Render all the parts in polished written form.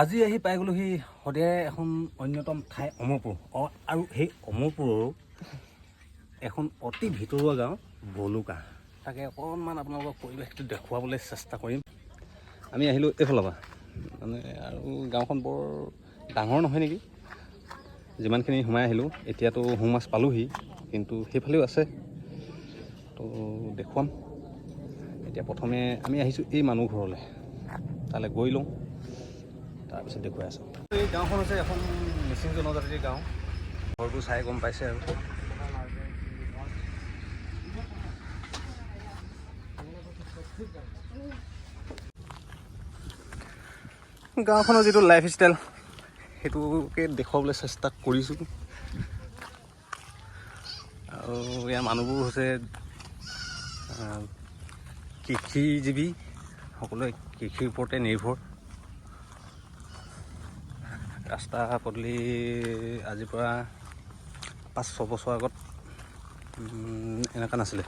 আজি আহি পাই গ'লোহি সদায় এখন অন্যতম ঠাই অমৰপুৰ আৰু সেই অমৰপুৰৰ এখন অতি ভিতৰুৱা গাঁও বলুকা। তাকে অকণমান আপোনালোকক পৰিৱেশটো দেখুৱাবলৈ চেষ্টা কৰিম। আমি আহিলোঁ এইফালৰ পৰা মানে আৰু গাঁওখন বৰ ডাঙৰ নহয় নেকি, যিমানখিনি সোমাই আহিলোঁ। এতিয়াতো সোঁ মাছ পালোহি, কিন্তু সেইফালেও আছে, তো দেখুৱাম। এতিয়া প্ৰথমে আমি আহিছোঁ এই মানুহ ঘৰলৈ, তালৈ গৈ লওঁ, তাৰপিছত দেখুৱাই আছোঁ। এই গাঁওখন হৈছে এখন মিচিং জনজাতিৰ গাঁও। ঘৰটো চাই গম পাইছে আৰু গাঁওখনৰ যিটো লাইফ ষ্টাইল সেইটোকে দেখুৱাবলৈ চেষ্টা কৰিছোঁ। আৰু ইয়াৰ মানুহবোৰ হৈছে কৃষিজীৱী, সকলোৱে কৃষিৰ ওপৰতে নিৰ্ভৰ। ৰাস্তা পদূলি আজিৰ পৰা 5-6 বছৰ আগত এনেকুৱা নাছিলে।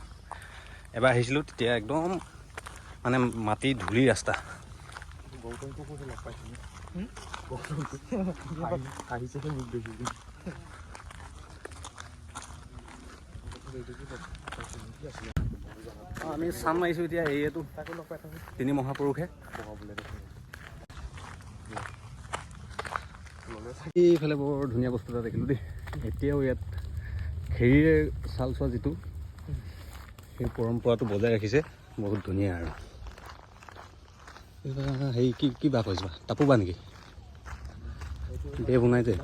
এবাৰ আহিছিলোঁ তেতিয়া একদম মানে মাটি ধূলি ৰাস্তা। আমি চাম মাৰিছোঁ এতিয়া এইটো তিনি মহাপুৰুষে। এইফালে বৰ ধুনীয়া বস্তু এটা দেখিলোঁ দেই। এতিয়াও ইয়াত খেৰিৰে চাল চোৱা যিটো সেই পৰম্পৰাটো বজাই ৰাখিছে, বহুত ধুনীয়া। আৰু হেৰি কি বাহ কৈছে, টাপু বাহ নেকি? বে বনাই যে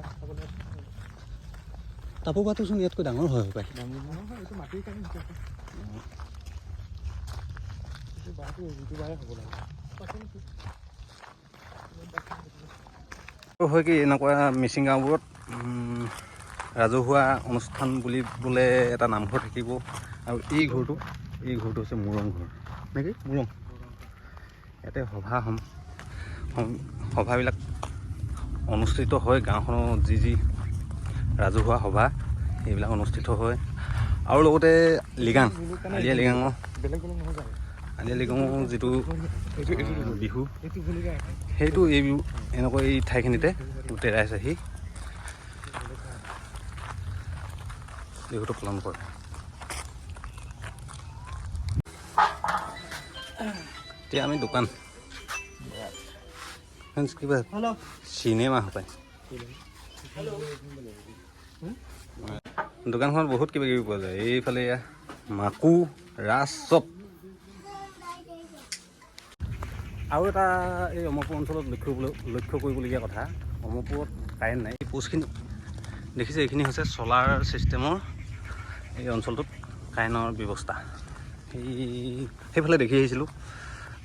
টাপু বাহটোচোন ইয়াতকৈ ডাঙৰ হয় হপায়। হয় কি এনেকুৱা মিচিং গাঁওবোৰত ৰাজহুৱা অনুষ্ঠান বুলিবলৈ এটা নামঘৰ থাকিব। আৰু এই ঘৰটো হৈছে মুৰং ঘৰ নেকি? মুৰং। ইয়াতে সভাবিলাক অনুষ্ঠিত হয়। গাঁওখনৰ যি ৰাজহুৱা সভা সেইবিলাক অনুষ্ঠিত হয়। আৰু লগতে লিগাং, আলি আলি লিগাঙৰ যিটো বিহু, সেইটো এই এনেকুৱা এই ঠাইখিনিতে গোটেই ৰাইজ আহি বিহুটো পালন কৰে। এতিয়া আমি দোকান কিবা চিনেমা হপায়। দোকানখনত বহুত কিবা কিবি পোৱা যায়। এইফালে মাকু, ৰাজ চব। আৰু এটা এই অমৰপুৰ অঞ্চলত লক্ষ্য কৰিবলগীয়া কথা, অমৰপুৰত কাৰেণ্ট নাই। এই পোষ্টখিনি দেখিছে, এইখিনি হৈছে চ'লাৰ ছিষ্টেমৰ এই অঞ্চলটোত কাৰেণ্টৰ ব্যৱস্থা। সেইফালে দেখি আহিছিলোঁ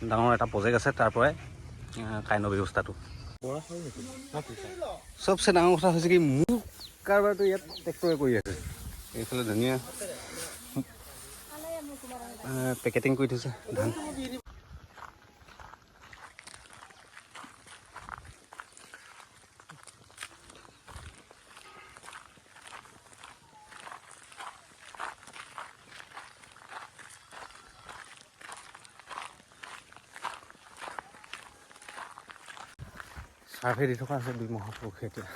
ডাঙৰ এটা প্ৰজেক্ট আছে, তাৰ পৰাই কাৰেণ্টৰ ব্যৱস্থাটো। চবচে ডাঙৰ কথা হৈছে কি, মোৰ কাৰবাৰটো ইয়াত ট্ৰেক্টৰে কৰি আছে। এইফালে ধুনীয়া পেকেটিং কৰি থৈছে ধান। চাৰ্ভে দি থকা আছে 2 মহাপুৰুষে। এতিয়া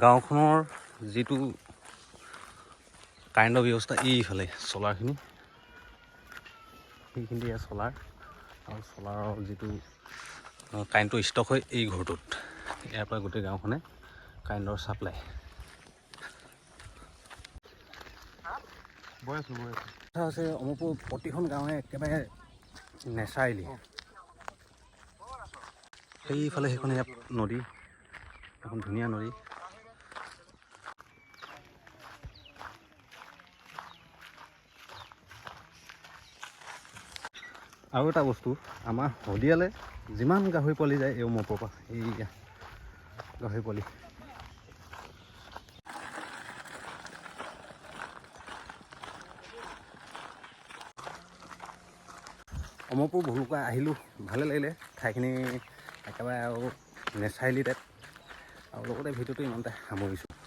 গাঁওখনৰ যিটো কাৰেণ্টৰ ব্যৱস্থা, এইফালে চ'লাৰখিনি, সেইখিনি ইয়াৰ চ'লাৰ। আৰু চ'লাৰৰ যিটো কাৰেণ্টটো ষ্টক হয় এই ঘৰটোত, ইয়াৰ পৰা গোটেই গাঁওখনে কাৰেণ্টৰ ছাপ্লাই। কথা হৈছে অমৰপুৰ প্ৰতিখন গাঁৱে একেবাৰে নেচাৰেলি। সেইফালে সেইখন ইয়াত নদী, এখন ধুনীয়া নদী। আৰু এটা বস্তু, আমাৰ শদিয়ালে যিমান গাহৰি পোৱালি যায় এই অমৰপুৰৰ পৰা, এই গাহৰি পোৱালি। অমৰপুৰ ভুলুকা আহিলোঁ, ভালে লাগিলে ঠাইখিনি, একেবাৰে আৰু নেচাৰেলি টাইপ। আৰু লগতে ভিডিঅ'টো ইমানতে সামৰিছোঁ।